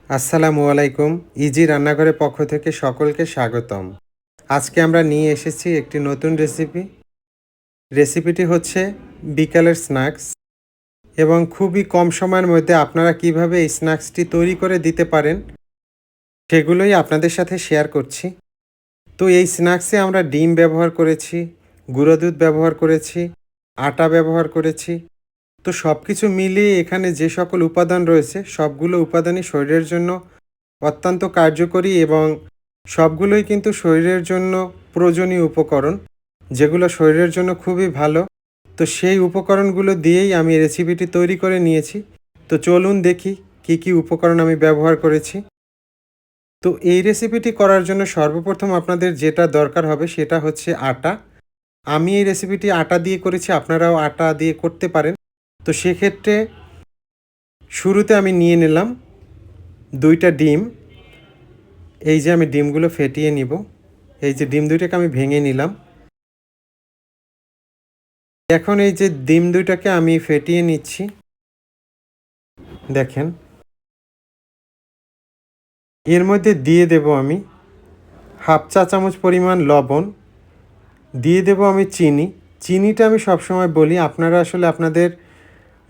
আসসালামু আলাইকুম। ইজি রান্নাঘরের পক্ষ থেকে সকলকে স্বাগতম। আজকে আমরা নিয়ে এসেছি একটি নতুন রেসিপি। রেসিপিটি হচ্ছে বিকালের স্ন্যাক্স এবং খুবই কম সময়ের মধ্যে আপনারা কিভাবে এই স্ন্যাক্সটি তৈরি করে দিতে পারেন, সেগুলোই আপনাদের সাথে শেয়ার করছি। তো এই স্ন্যাক্সে আমরা ডিম ব্যবহার করেছি, গুঁড়ো দুধ ব্যবহার করেছি, আটা ব্যবহার করেছি। তো সবকিছু মিলিয়ে এখানে যে সকল উপাদান রয়েছে, সবগুলো উপাদানই শরীরের জন্য অত্যন্ত কার্যকরী এবং সবগুলোই কিন্তু শরীরের জন্য প্রয়োজনীয় উপকরণ, যেগুলো শরীরের জন্য খুবই ভালো। তো সেই উপকরণগুলো দিয়েই আমি রেসিপিটি তৈরি করে নিয়েছি। তো চলুন দেখি কী কী উপকরণ আমি ব্যবহার করেছি। তো এই রেসিপিটি করার জন্য সর্বপ্রথম আপনাদের যেটা দরকার হবে সেটা হচ্ছে আটা। আমি এই রেসিপিটি আটা দিয়ে করেছি, আপনারাও আটা দিয়ে করতে পারেন। তো সেক্ষেত্রে শুরুতে আমি নিয়ে নিলাম 2টা ডিম। এই যে আমি ডিমগুলো ফেটিয়ে নিব। এই যে ডিম 2টাকে আমি ভেঙে নিলাম। এখন এই যে ডিম 2টাকে আমি ফেটিয়ে নিচ্ছি। দেখেন, এর মধ্যে দিয়ে দেব আমি হাফ চা চামচ পরিমাণ লবণ, দিয়ে দেব আমি চিনি। চিনিটা আমি সবসময় বলি, আপনারা আসলে আপনাদের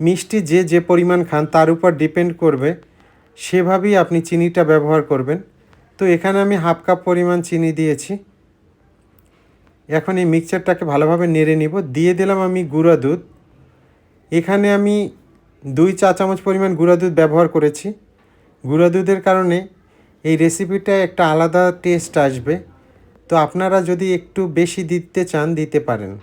মিষ্টি যে পরিমাণ খান তার উপর ডিপেন্ড করবে, সেভাবেই আপনি চিনিটা ব্যবহার করবেন। তো এখানে আমি হাফ কাপ পরিমাণ চিনি দিয়েছি। এখন এই মিক্সচারটাকে ভালোভাবে নেড়ে নিব। দিয়ে দিলাম আমি গুঁড়া দুধ। এখানে আমি 2 চা চামচ পরিমাণ গুঁড়া দুধ ব্যবহার করেছি। গুঁড়া দুধের কারণে এই রেসিপিটায় একটা আলাদা টেস্ট আসবে। তো আপনারা যদি একটু বেশি দিতে চান দিতে পারেন।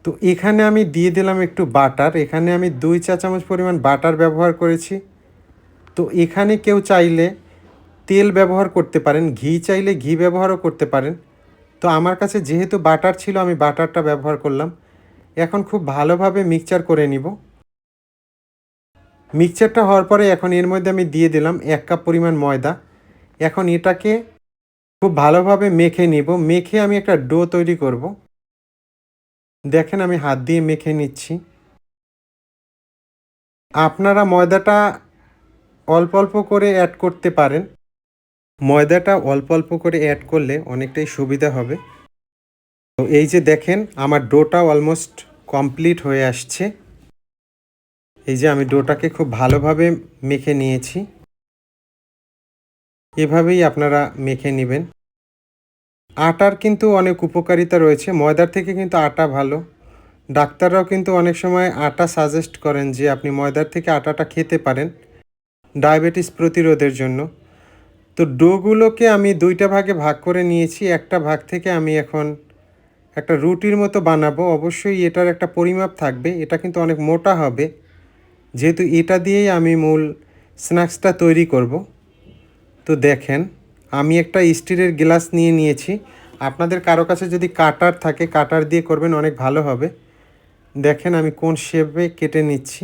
তো এখানে আমি দিয়ে দিলাম একটু বাটার। এখানে আমি 2 চা চামচ পরিমাণ বাটার ব্যবহার করেছি। তো এখানে কেউ চাইলে তেল ব্যবহার করতে পারেন, ঘি চাইলে ঘি ব্যবহারও করতে পারেন। তো আমার কাছে যেহেতু বাটার ছিল আমি বাটারটা ব্যবহার করলাম। এখন খুব ভালোভাবে মিক্সচার করে নিব। মিক্সচারটা হওয়ার পরে এখন এর মধ্যে আমি দিয়ে দিলাম 1 কাপ পরিমাণ ময়দা। এখন এটাকে খুব ভালোভাবে মেখে নিব। মেখে আমি একটা ডো তৈরি করব। দেখেন আমি হাত দিয়ে মেখে নিচ্ছি। আপনারা ময়দাটা অল্প অল্প করে অ্যাড করতে পারেন। ময়দাটা অল্প অল্প করে অ্যাড করলে অনেকটাই সুবিধা হবে। তো এই যে দেখেন আমার ডোটা অলমোস্ট কমপ্লিট হয়ে আসছে। এই যে আমি ডোটাকে খুব ভালোভাবে মেখে নিয়েছি। এভাবেই আপনারা মেখে নেবেন। আটার কিন্তু অনেক উপকারিতা রয়েছে। ময়দার থেকে কিন্তু আটা ভালো। ডাক্তাররাও কিন্তু অনেক সময় আটা সাজেস্ট করেন যে আপনি ময়দার থেকে আটাটা খেতে পারেন ডায়াবেটিস প্রতিরোধের জন্য। তো ডোগুলোকে আমি 2টা ভাগে ভাগ করে নিয়েছি। একটা ভাগ থেকে আমি এখন একটা রুটির মতো বানাবো। অবশ্যই এটার একটা পরিমাপ থাকবে। এটা কিন্তু অনেক মোটা হবে। যেহেতু এটা দিয়েই আমি মূল স্ন্যাক্সটা তৈরি করব। তো দেখেন আমি একটা স্টিলের গ্লাস নিয়ে নিয়েছি। আপনাদের কারো কাছে যদি কাটার থাকে কাটার দিয়ে করবেন, অনেক ভালো হবে। দেখেন আমি কোন শেপে কেটে নিচ্ছি।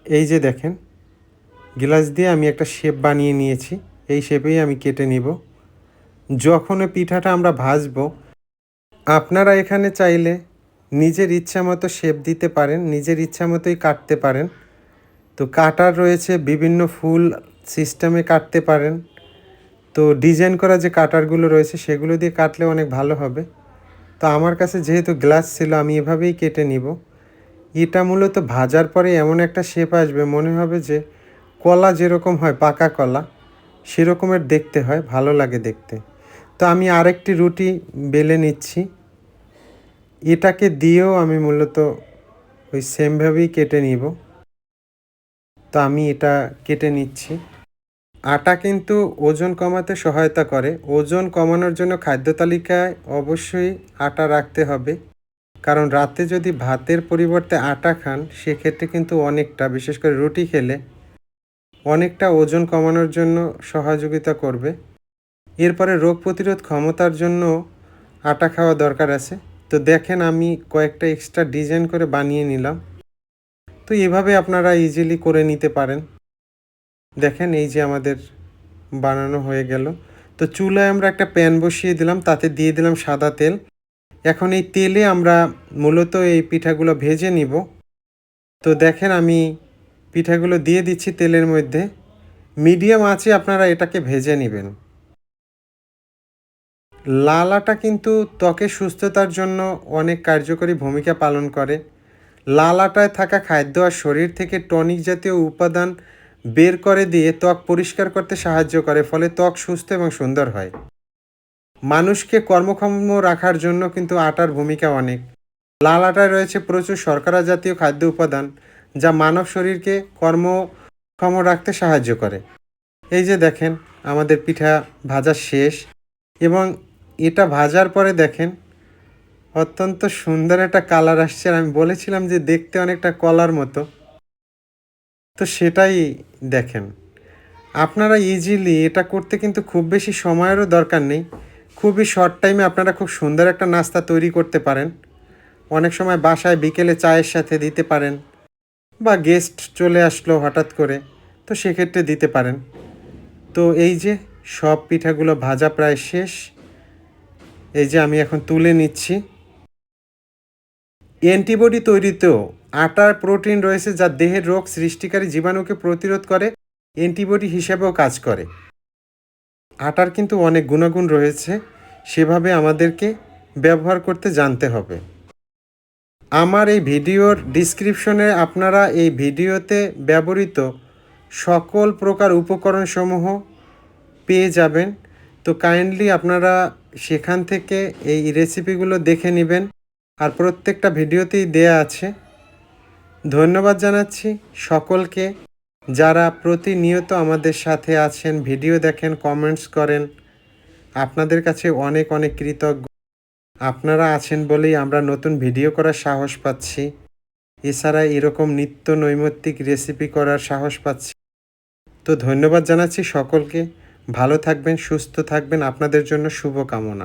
এই যে দেখেন গ্লাস দিয়ে আমি একটা শেপ বানিয়ে নিয়েছি। এই শেপেই আমি কেটে নিব। যখন ওই পিঠাটা আমরা ভাজবো, আপনারা এখানে চাইলে নিজের ইচ্ছা মতো শেপ দিতে পারেন, নিজের ইচ্ছা মতোই কাটতে পারেন। তো কাটার রয়েছে বিভিন্ন ফুল সিস্টেমে কাটতে পারেন। তো ডিজাইন করা যে কাটারগুলো রয়েছে সেগুলো দিয়ে কাটলে অনেক ভালো হবে। তো আমার কাছে যেহেতু গ্লাস ছিল আমি এভাবেই কেটে নিব। এটা মূলত ভাজার পরে এমন একটা শেপ আসবে মনে হবে যে কলা যেরকম হয়, পাকা কলা সেরকমের দেখতে হয়, ভালো লাগে দেখতে। তো আমি আরেকটি রুটি বেলে নিচ্ছি। এটাকে দিয়েও আমি মূলত ওই সেমভাবেই কেটে নিব। তো আমি এটা কেটে নিচ্ছি। আটা কিন্তু ওজন কমাতে সহায়তা করে। ওজন কমানোর জন্য খাদ্য তালিকায় অবশ্যই আটা রাখতে হবে। কারণ রাতে যদি ভাতের পরিবর্তে আটা খান সেক্ষেত্রে কিন্তু অনেকটা, বিশেষ করে রুটি খেলে অনেকটা ওজন কমানোর জন্য সহযোগিতা করবে। এরপরে রোগ প্রতিরোধ ক্ষমতার জন্য আটা খাওয়া দরকার আছে। তো দেখেন আমি কয়েকটা এক্সট্রা ডিজাইন করে বানিয়ে নিলাম। তো এভাবে আপনারা ইজিলি করে নিতে পারেন। দেখেন এই যে আমাদের বানানো হয়ে গেল। তো চুলায় আমরা একটা প্যান বসিয়ে দিলাম, তাতে দিয়ে দিলাম সাদা তেল। এখন এই তেলে আমরা মূলত এই পিঠাগুলো ভেজে নিব। তো দেখেন আমি পিঠাগুলো দিয়ে দিচ্ছি তেলের মধ্যে। মিডিয়াম আঁচে আপনারা এটাকে ভেজে নেবেন। লাল আটা কিন্তু ত্বকের সুস্থতার জন্য অনেক কার্যকরী ভূমিকা পালন করে। লাল আটায় থাকা খাদ্য আর শরীর থেকে টনিক জাতীয় উপাদান বের করে দিয়ে ত্বক পরিষ্কার করতে সাহায্য করে, ফলে ত্বক সুস্থ এবং সুন্দর হয়। মানুষকে কর্মক্ষম রাখার জন্য কিন্তু আটার ভূমিকা অনেক। লাল আটায় রয়েছে প্রচুর শর্করা জাতীয় খাদ্য উপাদান, যা মানব শরীরকে কর্মক্ষম রাখতে সাহায্য করে। এই যে দেখেন, আমাদের পিঠা ভাজা শেষ এবং এটা ভাজার পরে দেখেন অত্যন্ত সুন্দর একটা কালার আসছে। আর আমি বলেছিলাম যে দেখতে অনেকটা কলার মতো, তো সেটাই দেখেন। আপনারা ইজিলি এটা করতে কিন্তু খুব বেশি সময়েরও দরকার নেই। খুবই শর্ট টাইমে আপনারা খুব সুন্দর একটা নাস্তা তৈরি করতে পারেন। অনেক সময় বাসায় বিকেলে চায়ের সাথে দিতে পারেন, বা গেস্ট চলে আসলো হঠাৎ করে, তো সেক্ষেত্রে দিতে পারেন। তো এই যে সব পিঠাগুলো ভাজা প্রায় শেষ। এই যে আমি এখন তুলে নিচ্ছি। অ্যান্টিবডি তৈরিতেও আটার প্রোটিন রয়েছে, যা দেহের রোগ সৃষ্টিকারী জীবাণুকে প্রতিরোধ করে, অ্যান্টিবডি হিসেবেও কাজ করে। আটার কিন্তু অনেক গুণাগুণ রয়েছে, সেভাবে আমাদেরকে ব্যবহার করতে জানতে হবে। আমার এই ভিডিওর ডিসক্রিপশনে আপনারা এই ভিডিওতে ব্যবহৃত সকল প্রকার উপকরণসমূহ পেয়ে যাবেন। তো কাইন্ডলি আপনারা সেখান থেকে এই রেসিপিগুলো দেখে নেবেন, আর প্রত্যেকটা ভিডিওতেই দেয়া আছে। ধন্যবাদ জানাচ্ছি সকলকে, যারা প্রতিনিয়ত আমাদের সাথে আছেন, ভিডিও দেখেন, কমেন্টস করেন। আপনাদের কাছে অনেক অনেক কৃতজ্ঞ। আপনারা আছেন বলেই আমরা নতুন ভিডিও করার সাহস পাচ্ছি। এছাড়া এরকম নিত্য নৈমিত্তিক রেসিপি করার সাহস পাচ্ছি। তো ধন্যবাদ জানাচ্ছি সকলকে। ভালো থাকবেন, সুস্থ থাকবেন, আপনাদের জন্য শুভকামনা।